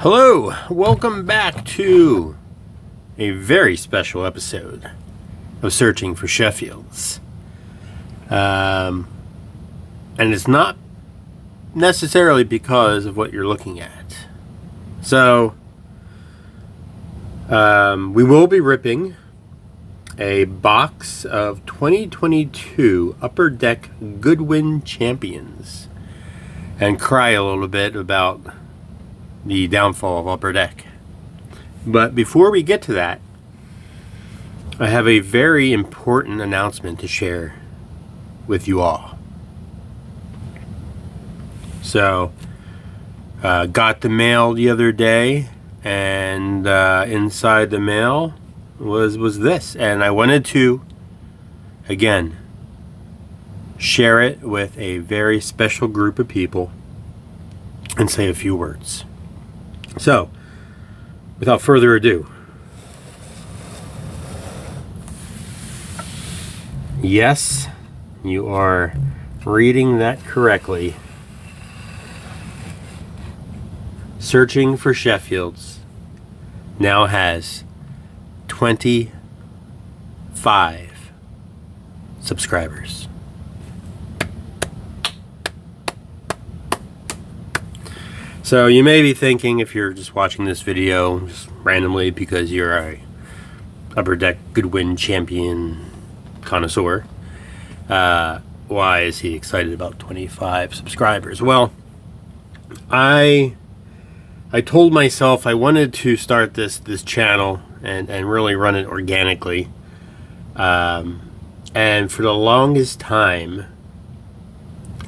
Hello, welcome back to a very special episode of Searching for Sheffields. And it's not necessarily because of what you're looking at. So, we will be ripping a box of 2022 Upper Deck Goodwin Champions and cry a little bit about the downfall of Upper Deck. But before we get to that, I have a very important announcement to share with you all. So, got the mail the other day, and inside the mail was this, and I wanted to again share it with a very special group of people and say a few words. So, without further ado, yes, you are reading that correctly. Searching for Sheffields now has 25 subscribers. So you may be thinking, if you're just watching this video just randomly because you're a Upper Deck Goodwin champion connoisseur, why is he excited about 25 subscribers? Well, I told myself I wanted to start this channel and really run it organically. And for the longest time,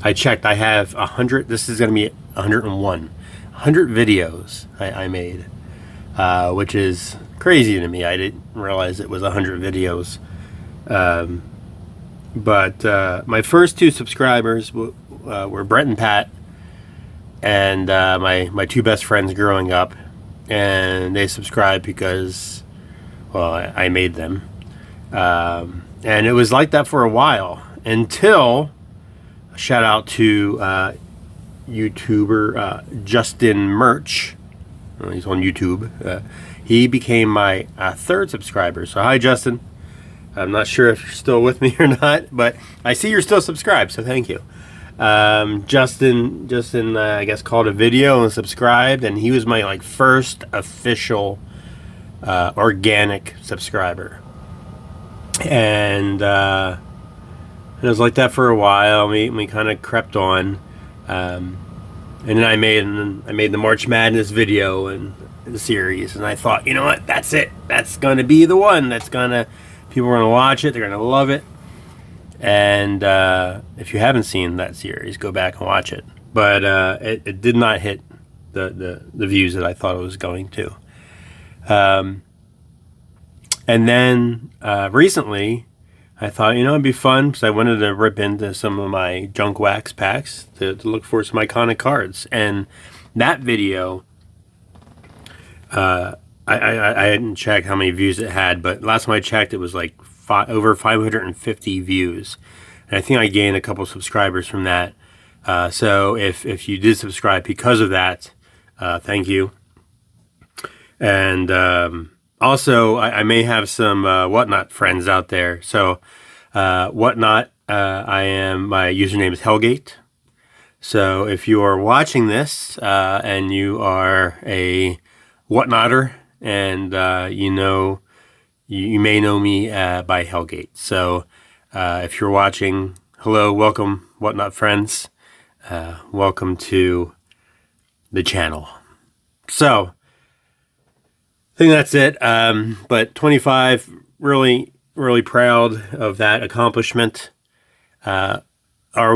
I checked. I have 100. This is going to be 101. 100 videos I made, which is crazy to me. I didn't realize it was 100 videos. But my first two subscribers were Brett and Pat, and my two best friends growing up, and they subscribed because, well, I made them. And it was like that for a while until, shout out to YouTuber Justin Murch. He's on YouTube. He became my third subscriber. So hi, Justin. I'm not sure if you're still with me or not, but I see you're still subscribed, so thank you. Justin I guess called a video and subscribed, and he was my first official organic subscriber. And it was like that for a while. We kind of crept on. And then I made the March Madness video and the series, and I thought, you know what, that's it. That's going to be the one. People are going to watch it. They're going to love it. And if you haven't seen that series, go back and watch it. But it did not hit the views that I thought it was going to. And then recently, I thought, it'd be fun because I wanted to rip into some of my junk wax packs to look for some iconic cards. And that video, I hadn't checked how many views it had, but last time I checked, it was over 550 views. And I think I gained a couple subscribers from that. So if you did subscribe because of that, thank you. And also, I may have some Whatnot friends out there. So, Whatnot, my username is Hellgate. So, if you are watching this and you are a Whatnotter, and you may know me by Hellgate. So, if you're watching, hello, welcome, Whatnot friends. Welcome to the channel. So, I think that's it. But 25, really, really proud of that accomplishment. Are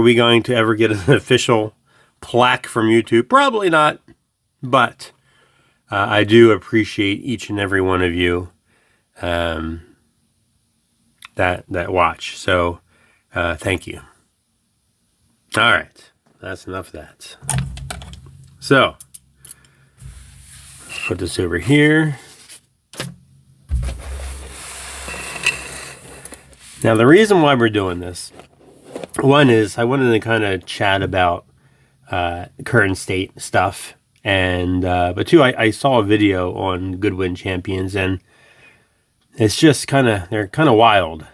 we going to ever get an official plaque from YouTube? Probably not. But I do appreciate each and every one of you that watch. So thank you. All right. That's enough of that. So, put this over here. Now, the reason why we're doing this, one is I wanted to kind of chat about current state stuff And but two, I saw a video on Goodwin champions, and it's just they're kind of wild.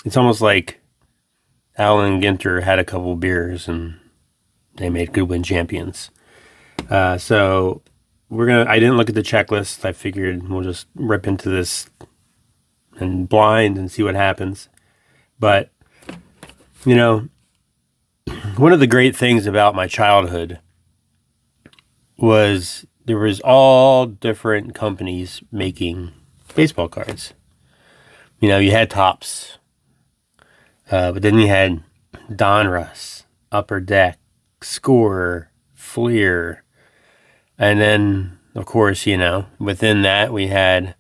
It's almost like Alan Ginter had a couple beers and they made Goodwin champions. So I didn't look at the checklist. I figured we'll just rip into this and blind and see what happens. But, you know, one of the great things about my childhood was there was all different companies making baseball cards. You know, you had Topps, but then you had Donruss, Upper Deck, Score, Fleer, and then, of course, you know, within that we had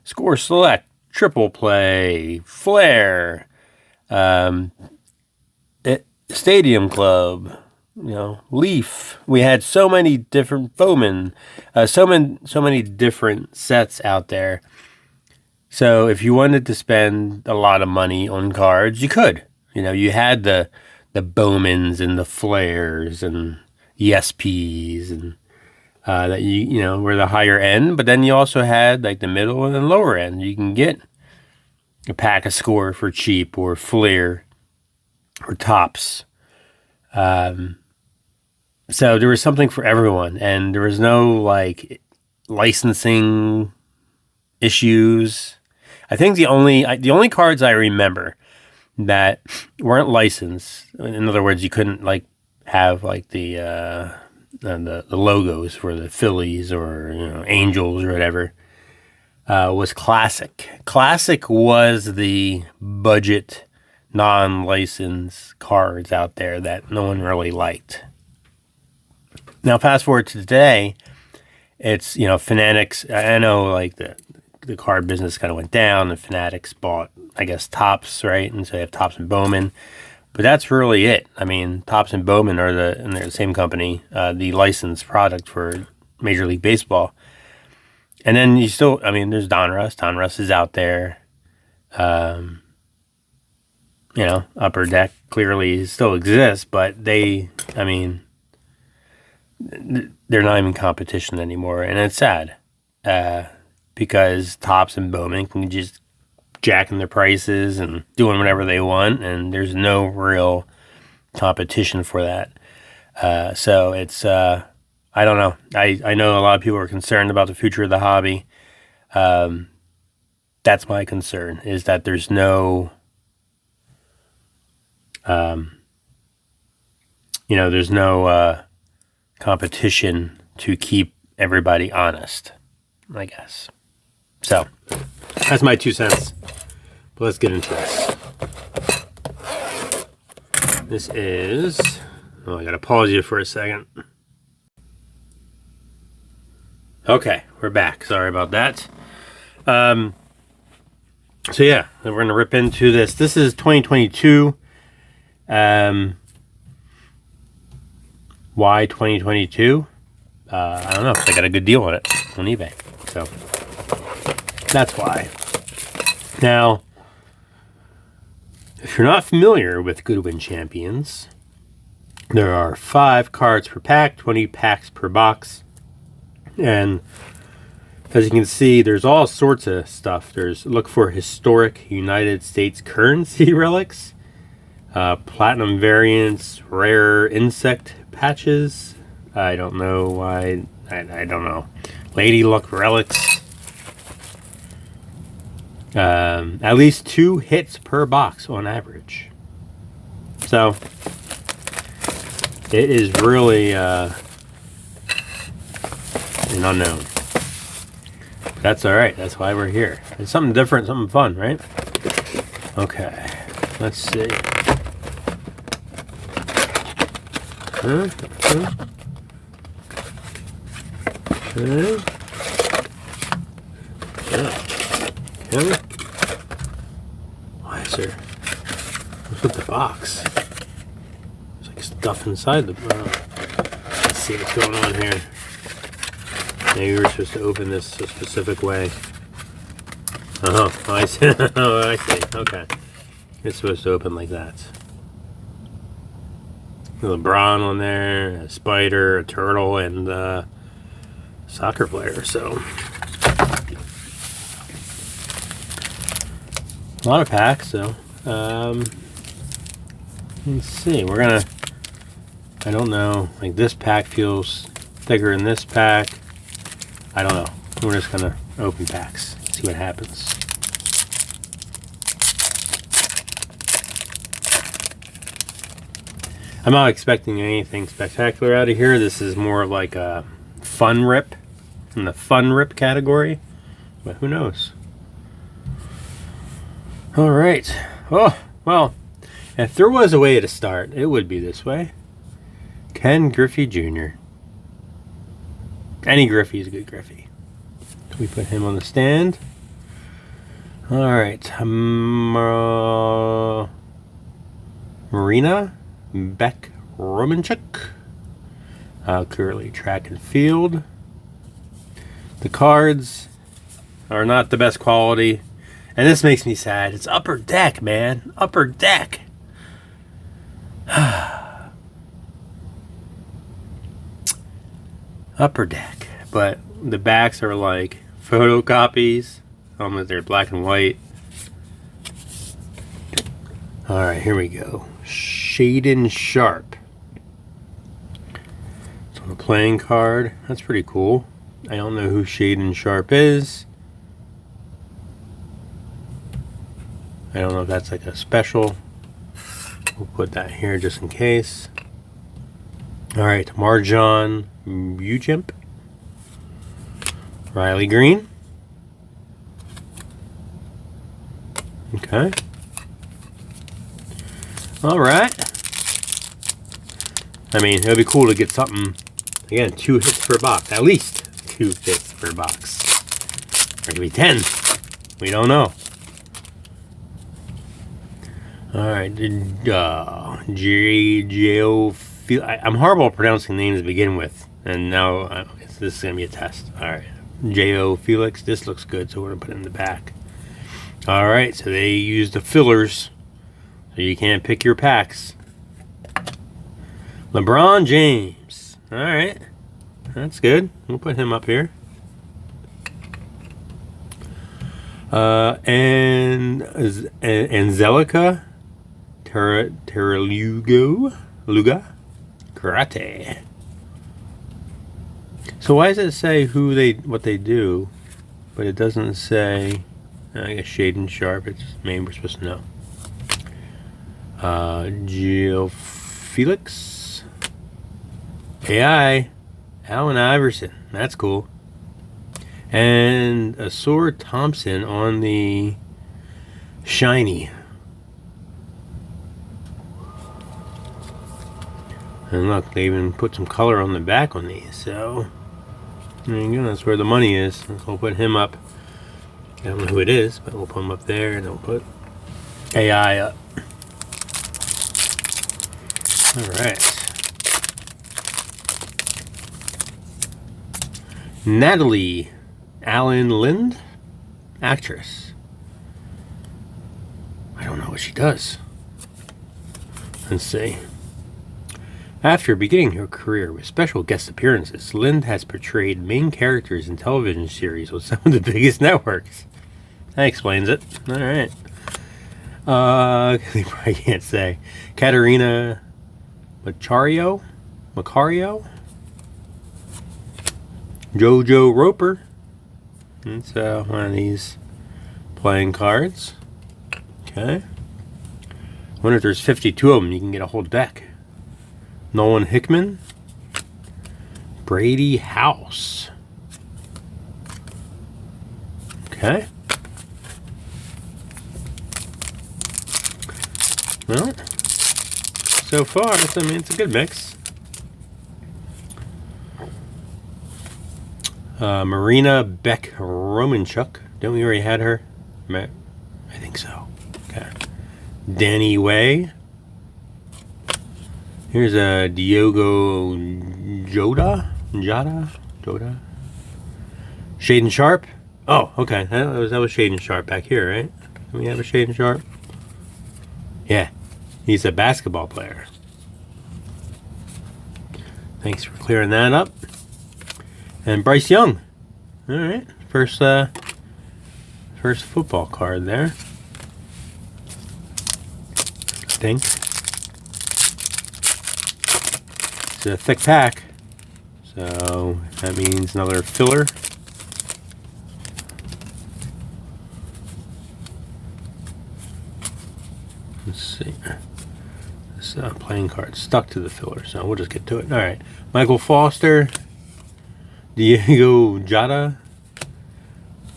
Score Select, Triple Play, Flair, Stadium Club, you know, Leaf. We had so many different Bowman, so many different sets out there. So if you wanted to spend a lot of money on cards, you could. You know, you had the Bowmans and the Flairs and the SPs and that you know were the higher end, but then you also had like the middle and the lower end. You can get a pack of Score for cheap, or Flair, or Topps. So there was something for everyone, and there was no like licensing issues. I think the only cards I remember that weren't licensed, in other words, you couldn't like have like the logos for the Phillies or, you know, Angels or whatever, was Classic. Classic was the budget non-licensed cards out there that no one really liked. Now fast forward to today, it's, you know, Fanatics. I know like the card business kind of went down, and Fanatics bought, I guess, Topps, right? And so they have Topps and Bowman. But that's really it. I mean, Topps and Bowman are and they're the same company, the licensed product for Major League Baseball. And then you still, I mean, there's Donruss. Donruss is out there. You know, Upper Deck clearly still exists, but they're not even competition anymore. And it's sad because Topps and Bowman can just jacking their prices and doing whatever they want, and there's no real competition for that. So it's, I don't know. I know a lot of people are concerned about the future of the hobby. That's my concern, is that there's no, there's no competition to keep everybody honest, I guess. So that's my 2 cents. But let's get into this. This is... Oh, I gotta pause you for a second. Okay, we're back. Sorry about that. So yeah, we're gonna rip into this. This is 2022. Why 2022? I don't know, because I got a good deal on it on eBay. So that's why. Now, if you're not familiar with Goodwin Champions, there are 5 cards per pack, 20 packs per box. And as you can see, there's all sorts of stuff. Look for historic United States currency relics, platinum variants, rare insect patches. I don't know why. I don't know. Lady Luck relics. At least 2 hits per box on average. So it is really an unknown. That's all right. That's why we're here. It's something different, something fun, right? Okay. Let's see. Why is there? What's with the box? There's like stuff inside the. Let's see what's going on here. Maybe we were supposed to open this a specific way. Oh, I see. Oh, I see. Okay. It's supposed to open like that. LeBron on there, a spider, a turtle, and a soccer player. So a lot of packs. So let's see. We're gonna. I don't know. Like this pack feels thicker than this pack. I don't know. We're just gonna open packs. See what happens. I'm not expecting anything spectacular out of here. This is more like a fun rip, in the fun rip category, but who knows? All right. Oh, well, if there was a way to start, it would be this way. Ken Griffey Jr. Any Griffey is a good Griffey. We put him on the stand. All right. Marina Beck Romanchuk. Clearly track and field. The cards are not the best quality. And this makes me sad. It's Upper Deck, man. Upper Deck. Upper Deck. But the backs are like photocopies. They're black and white. Alright, here we go. Shaden Sharp. It's on a playing card. That's pretty cool. I don't know who Shaden Sharp is. I don't know if that's like a special. We'll put that here just in case. Alright, Marjan Bujimp. Riley Green. Okay. Alright. I mean, it would be cool to get something. Again, 2 hits per box. At least 2 hits per box. Or it could be 10. We don't know. Alright. I'm horrible at pronouncing names to begin with. And now this is going to be a test. Alright. J.O. Felix. This looks good, so we're going to put it in the back. Alright, so they use the fillers. So you can't pick your packs. LeBron James. Alright. That's good. We'll put him up here. And Angelica Luga Karate. So why does it say what they do, but it doesn't say? I guess Shaden Sharp. It's maybe we're supposed to know. Gio Felix. AI. Allen Iverson. That's cool. And Asor Thompson on the shiny. And look, they even put some color on the back on these. So there you go. That's where the money is. So we'll put him up. I don't know who it is, but we'll put him up there, and then we'll put AI up. All right. Natalie Allen Lind, actress. I don't know what she does. Let's see. After beginning her career with special guest appearances, Lind has portrayed main characters in television series with some of the biggest networks. That explains it. All right. They probably can't say. Katerina Macario. Jojo Roper. It's one of these playing cards. Okay. I wonder if there's 52 of them. You can get a whole deck. Nolan Hickman. Brady House. Okay. Well, so far, it's a good mix. Marina Beck Romanchuk. Don't we already had her? I think so. Okay. Danny Way. Here's a Diogo Jota. Shaden Sharp. Oh, okay. That was Shaden Sharp back here, right? Do we have a Shaden Sharp? Yeah. He's a basketball player. Thanks for clearing that up. And Bryce Young. All right, first football card there. I think it's a thick pack, so that means another filler. Let's see. This playing card stuck to the filler, so we'll just get to it. All right, Michael Foster, Diego Jota,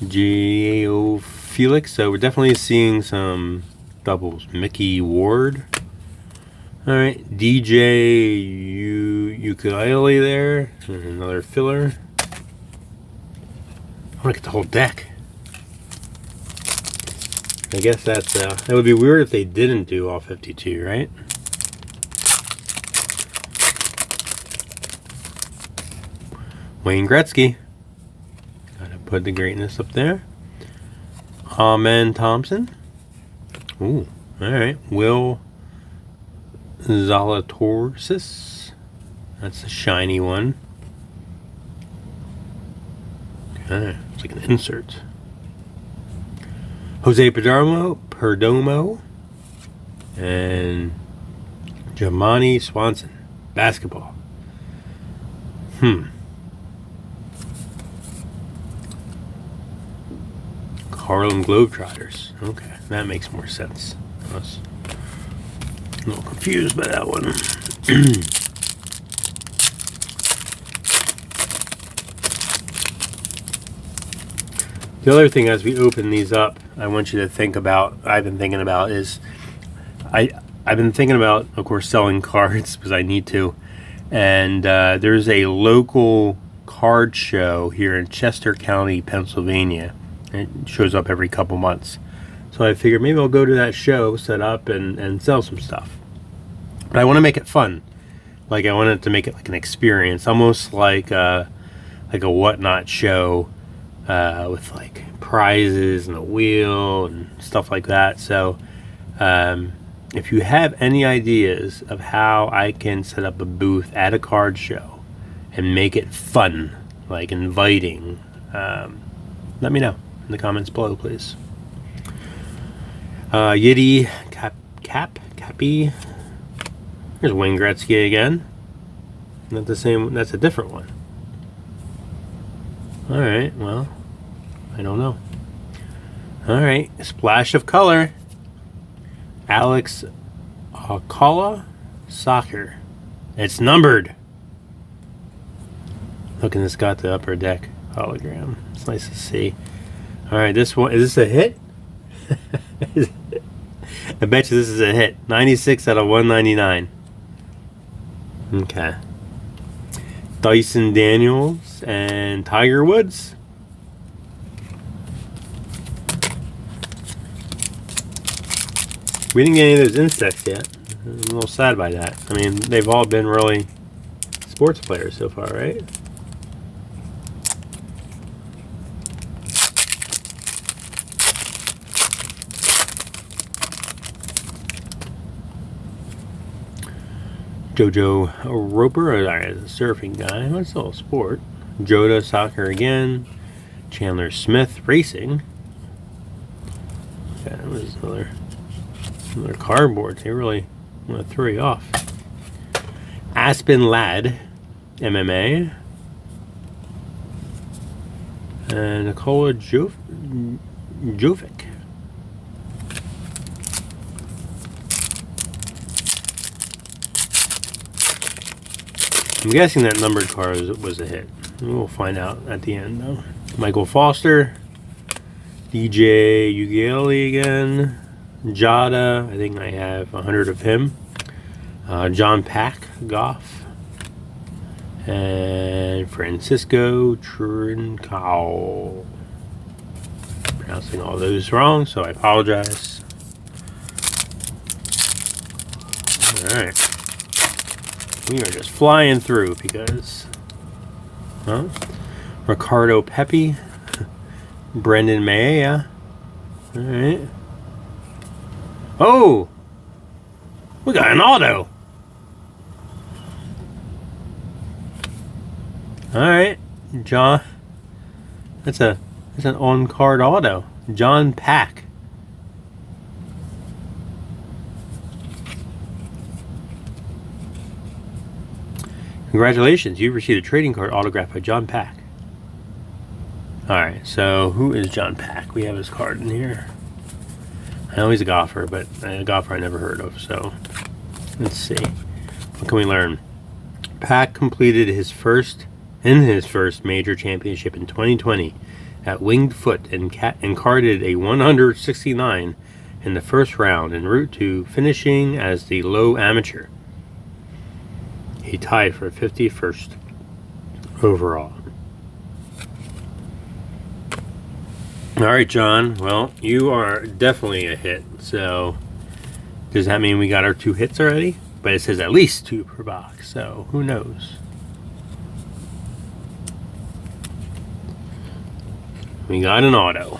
Gio Felix. So we're definitely seeing some doubles. Mickey Ward. All right, DJ Ukulele there. And another filler. I want to get the whole deck. I guess that's that would be weird if they didn't do all 52, right? Wayne Gretzky. Gotta put the greatness up there. Amen Thompson. Ooh, alright. Will Zalatoris. That's a shiny one. Okay, it's like an insert. Jose Perdomo. And Jamani Swanson. Basketball. Harlem Globetrotters. Okay, that makes more sense. I was a little confused by that one. The other thing as we open these up, I want you to think about, I've been thinking about is, I've been thinking about, of course, selling cards because I need to. And there's a local card show here in Chester County, Pennsylvania. It shows up every couple months. So I figured maybe I'll go to that show, set up, and sell some stuff. But I want to make it fun. Like, I wanted to make it like an experience, almost like a whatnot show with like prizes and a wheel and stuff like that. So if you have any ideas of how I can set up a booth at a card show and make it fun, like inviting, let me know in the comments below, please. Yiddy Cappy. There's Wayne Gretzky again. Not the same. That's a different one. All right. Well, I don't know. All right. Splash of color. Alex Alcala Soccer. It's numbered. Look, and it's got the upper deck hologram. It's nice to see. All right, this one, is this a hit? I bet you this is a hit. 96 out of 199. Okay. Dyson Daniels and Tiger Woods. We didn't get any of those insects yet. I'm a little sad by that. I mean, they've all been really sports players so far, right? Jojo Roper, a surfing guy. That's a little sport. Joda Soccer again. Chandler Smith Racing. Okay, that was another cardboard. They really want to throw you off. Aspen Ladd MMA. And Nikola Jovic. I'm guessing that numbered card was a hit. We'll find out at the end, though. Michael Foster. DJ Ugalli again. Jada. I think I have 100 of him. John Pack. Goff. And Francisco Trincao. Pronouncing all those wrong, so I apologize. Alright. We are just flying through because, Ricardo Pepi, Brendan Maea. All right. Oh, we got an auto. All right, John. That's an on-card auto. John Pack. Congratulations, you've received a trading card autographed by John Pack. Alright, so who is John Pack? We have his card in here. I know he's a golfer, but a golfer I never heard of, so let's see. What can we learn? Pack completed his first major championship in 2020 at Winged Foot and carded a 169 in the first round en route to finishing as the low amateur. He tied for 51st overall. All right, John. Well, you are definitely a hit. So, does that mean we got our 2 hits already? But it says at least 2 per box. So, who knows? We got an auto.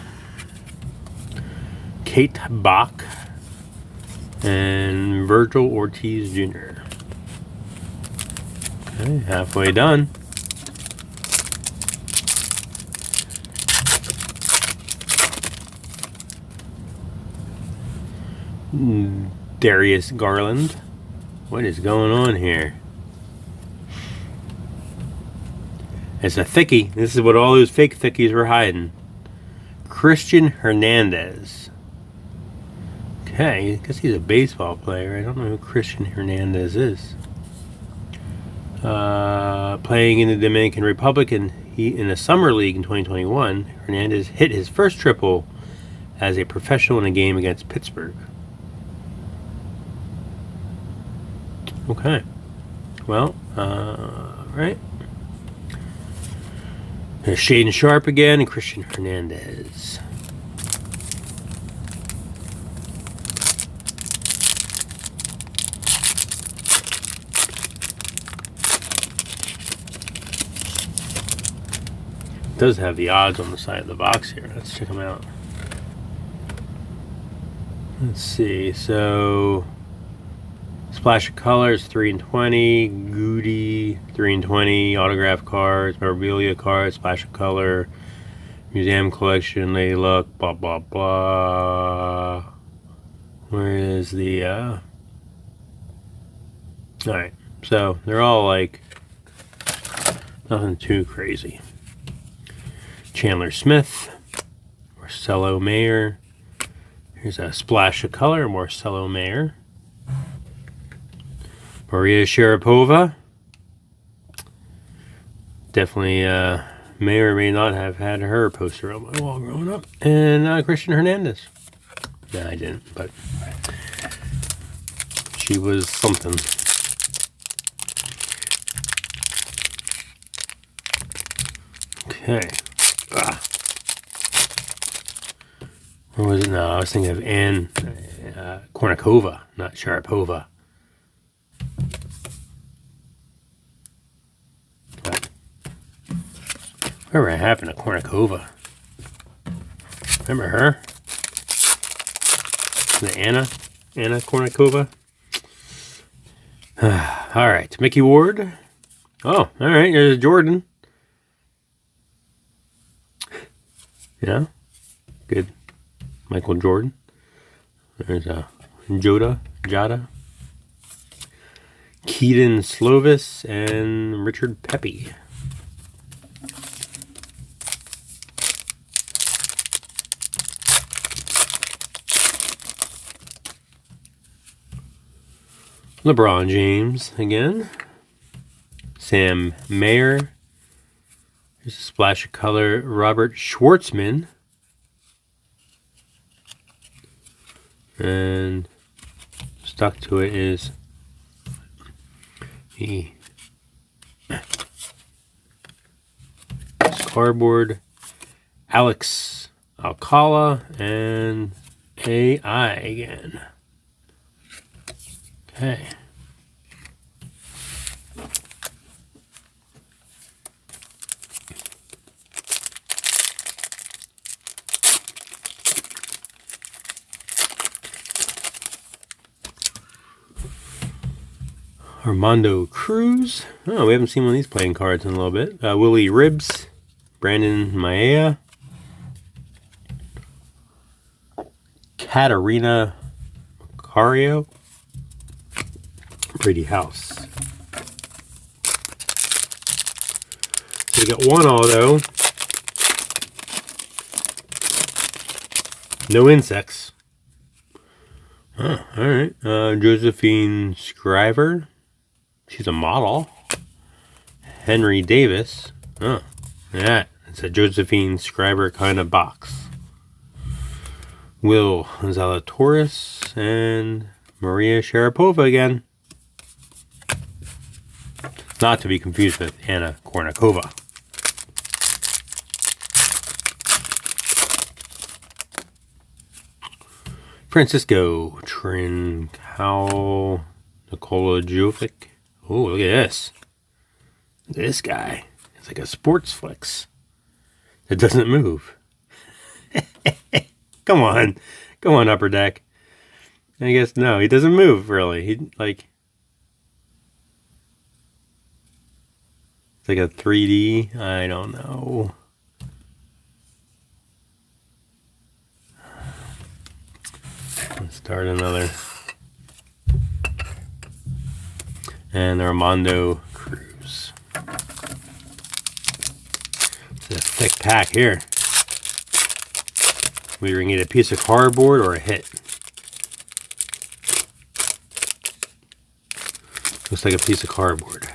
Kate Bach and Virgil Ortiz Jr. Okay, halfway done. Darius Garland. What is going on here? It's a thickie. This is what all those fake thickies were hiding. Christian Hernandez. Okay, I guess he's a baseball player. I don't know who Christian Hernandez is. Playing in the Dominican Republic in the Summer League in 2021, Hernandez hit his first triple as a professional in a game against Pittsburgh. Okay. Well, right. There's Shaden Sharp again and Christian Hernandez. It does have the odds on the side of the box here. Let's check them out. Let's see. So, Splash of Colors 3 and 20, Goody 3 and 20, autograph cards, memorabilia cards, Splash of Color, museum collection, Lady Luck, blah blah blah. Where is the Alright, so they're all like nothing too crazy. Chandler Smith, Marcelo Mayer. Here's a Splash of Color, Marcelo Mayer. Maria Sharapova. Definitely may or may not have had her poster on my wall growing up. And Christian Hernandez. No, I didn't, but she was something. Okay. Where was it now? I was thinking of Anne Kournikova, not Sharapova. Whatever happened to Kournikova? Remember her? The Anna Kournikova? All right, Mickey Ward. Oh, all right, there's Jordan. Yeah, good. Michael Jordan. There's Jada. Keaton Slovis and Richard Pepe. LeBron James again. Sam Mayer. Here's a Splash of Color. Robert Schwartzman. And stuck to it is the cardboard. Alex Alcala and AI again. Okay. All Armando Cruz. Oh, we haven't seen one of these playing cards in a little bit. Willie Ribbs. Brandon Maea. Katarina Macario. Brady House. We got one auto. No insects. Oh, alright. Josephine Scriver. She's a model. Henry Davis. Oh, yeah. It's a Josephine Scriver kind of box. Will Zalatoris and Maria Sharapova again. Not to be confused with Anna Kournikova. Francisco Trincao Nikola Jovic. Oh, look at this. This guy. It's like a sports flex. It doesn't move. Come on. Come on, Upper Deck. I guess no, he doesn't move really. He like it's like a 3D. I don't know. Let's start another. And Armando Cruz. It's a thick pack here. We either need a piece of cardboard or a hit. Looks like a piece of cardboard.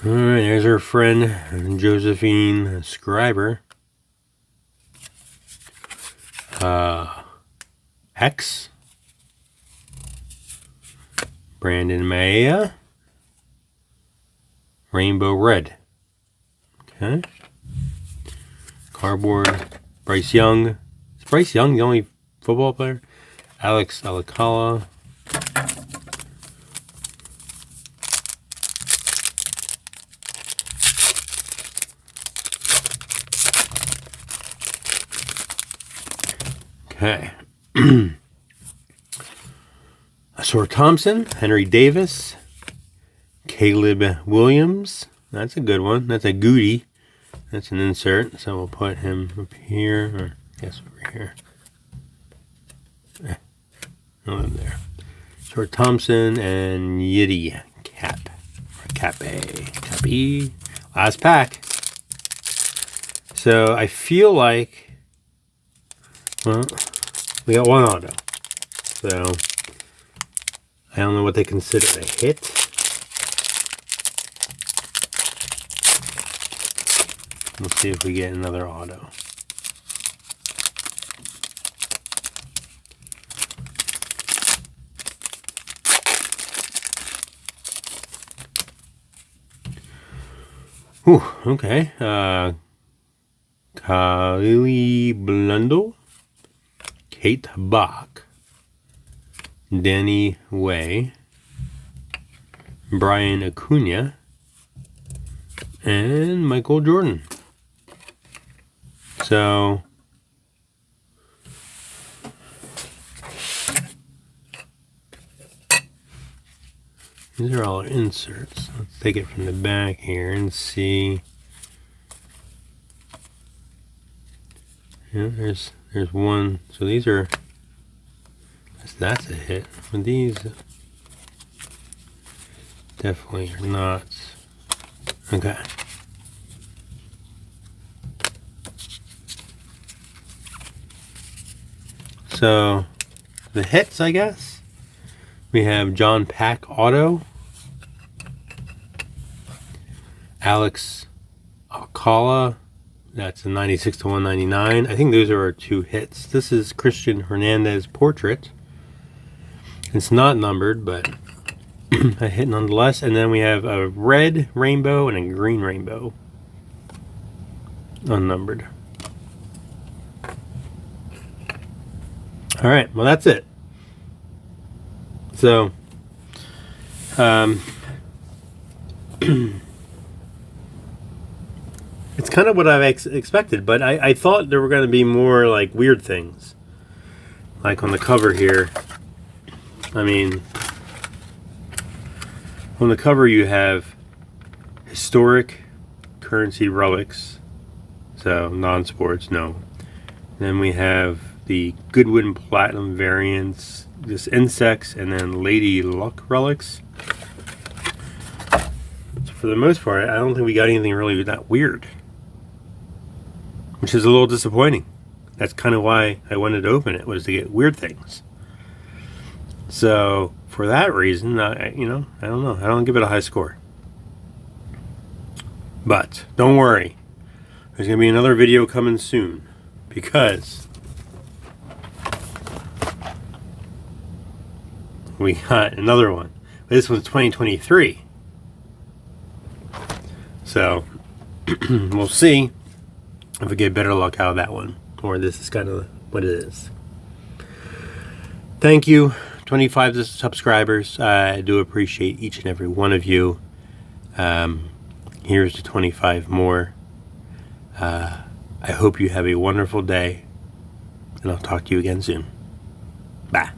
Alright, there's our friend Josephine Scriber. X. Brandon Maea. Rainbow Red. Okay. Cardboard. Bryce Young. Is Bryce Young the only football player? Alex Alcala. Okay. Asor Thompson, Henry Davis, Caleb Williams. That's a good one. That's a goodie. That's an insert. So we'll put him up here, or I guess over here. No, there. Asor Thompson and Yiddy Cap. Or Cappy. Last pack. So I feel like, well, we got one auto. So I don't know what they consider a hit. We'll see if we get another auto. Whew, okay. Khalili Blundell. Kate Bach. Danny Way. Brian Acuna. And Michael Jordan. So these are all inserts. Let's take it from the back here and see. Yeah, there's one. So these are, that's a hit. But these definitely are not. Okay. So the hits, I guess, we have John Pack Auto, Alex Alcala, that's a 96/199. I think those are our two hits. This is Christian Hernandez Portrait. It's not numbered, but a hit nonetheless. And then we have a red rainbow and a green rainbow, unnumbered. All right, well, that's it. So, it's kind of what I've expected, but I thought there were going to be more like weird things. Like on the cover here, I mean, on the cover you have historic currency relics, so non-sports, no. Then we have the Goodwin Platinum variants, this insects, and then Lady Luck relics. So for the most part, I don't think we got anything really that weird, which is a little disappointing. That's kind of why I wanted to open it, was to get weird things. So for that reason, I don't know. I don't give it a high score. But don't worry, there's going to be another video coming soon, because we got another one. This one's 2023. So we'll see if we get better luck out of that one, or this is kind of what it is. Thank you, 25 subscribers. I do appreciate each and every one of you. Here's to 25 more. I hope you have a wonderful day, and I'll talk to you again soon. Bye.